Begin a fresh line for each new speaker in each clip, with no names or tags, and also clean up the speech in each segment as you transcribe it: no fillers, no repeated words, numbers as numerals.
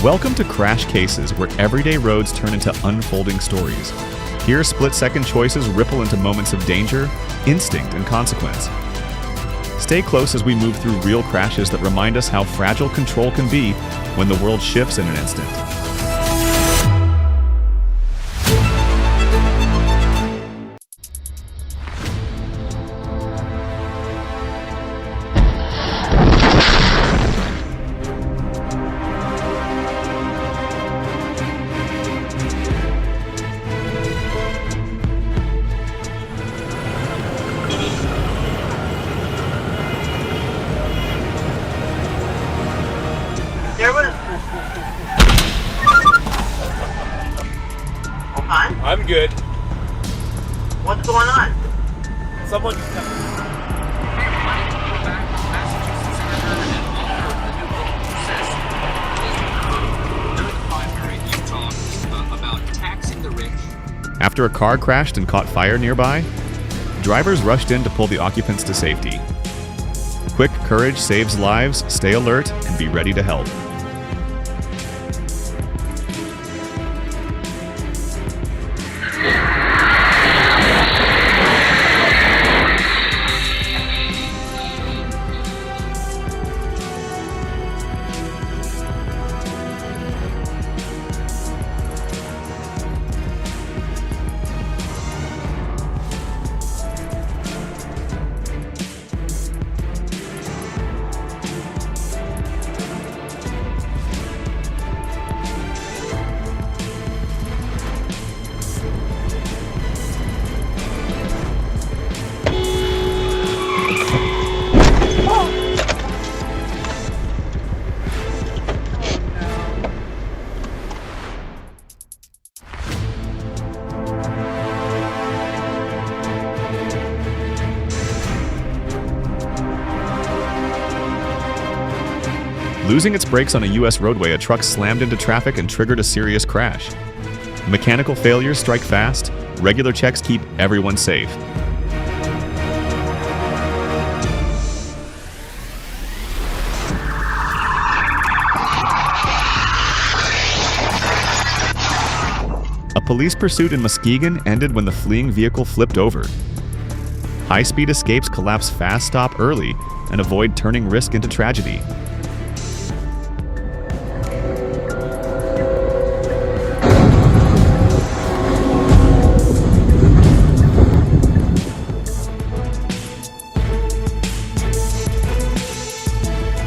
Welcome to Crash Cases, where everyday roads turn into unfolding stories. Here, split-second choices ripple into moments of danger, instinct, and consequence. Stay close as we move through real crashes that remind us how fragile control can be when the world shifts in an instant.
There was. Fine.
I'm good.
What's going on?
Someone.
About taxing the rich.
After a car crashed and caught fire nearby, drivers rushed in to pull the occupants to safety. Quick courage saves lives, stay alert, and be ready to help. Losing its brakes on a U.S. roadway, a truck slammed into traffic and triggered a serious crash. Mechanical failures strike fast. Regular checks keep everyone safe. A police pursuit in Muskegon ended when the fleeing vehicle flipped over. High-speed escapes collapse fast, stop early, and avoid turning risk into tragedy.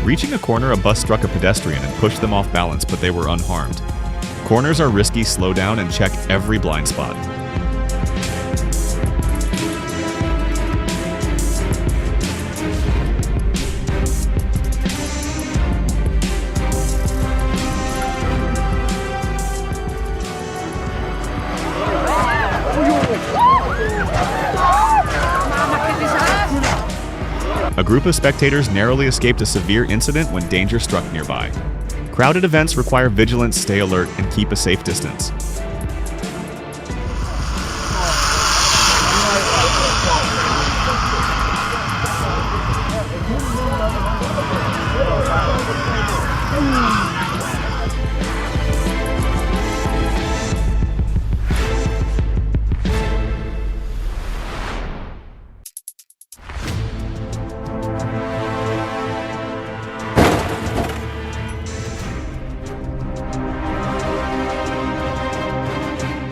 Reaching a corner, a bus struck a pedestrian and pushed them off balance, but they were unharmed. Corners are risky, slow down and check every blind spot. A group of spectators narrowly escaped a severe incident when danger struck nearby. Crowded events require vigilance, stay alert, and keep a safe distance.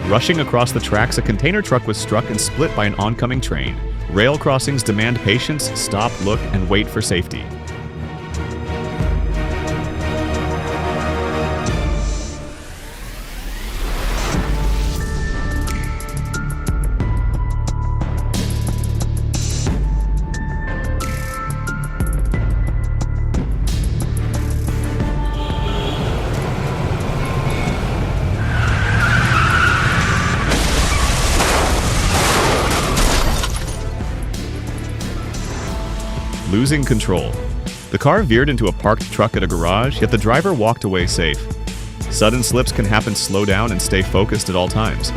Rushing across the tracks, a container truck was struck and split by an oncoming train. Rail crossings demand patience, stop, look, and wait for safety. Losing control. The car veered into a parked truck at a garage, yet the driver walked away safe. Sudden slips can happen. Slow down and stay focused at all times.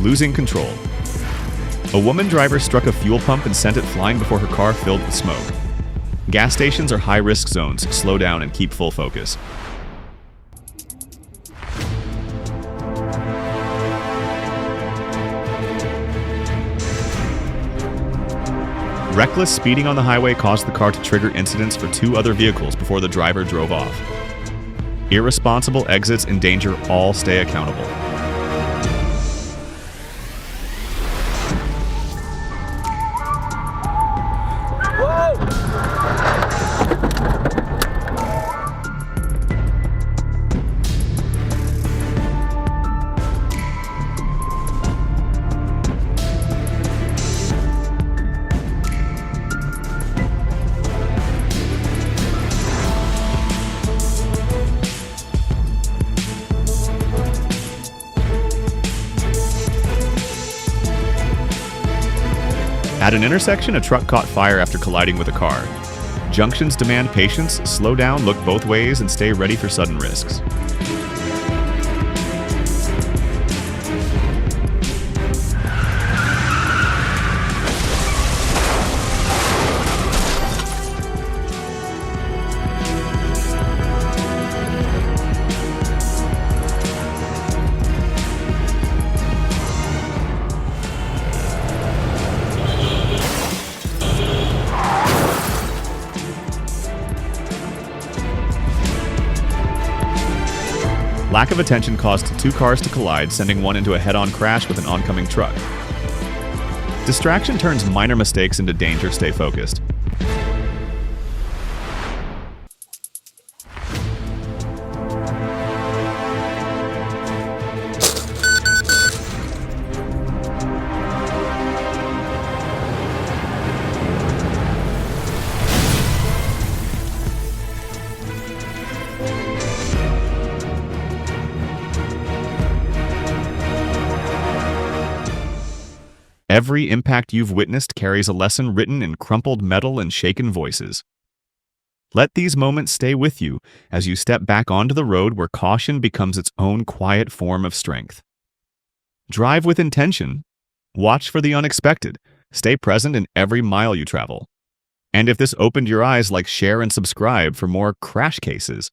Losing control. A woman driver struck a fuel pump and sent it flying before her car filled with smoke. Gas stations are high-risk zones. Slow down and keep full focus. Reckless speeding on the highway caused the car to trigger incidents for 2 other vehicles before the driver drove off. Irresponsible exits endanger all. Stay accountable. At an intersection, a truck caught fire after colliding with a car. Junctions demand patience. Slow down, look both ways, and stay ready for sudden risks. Lack of attention caused 2 cars to collide, sending one into a head-on crash with an oncoming truck. Distraction turns minor mistakes into danger. Stay focused. Every impact you've witnessed carries a lesson written in crumpled metal and shaken voices. Let these moments stay with you as you step back onto the road where caution becomes its own quiet form of strength. Drive with intention. Watch for the unexpected. Stay present in every mile you travel. And if this opened your eyes, share and subscribe for more crash cases.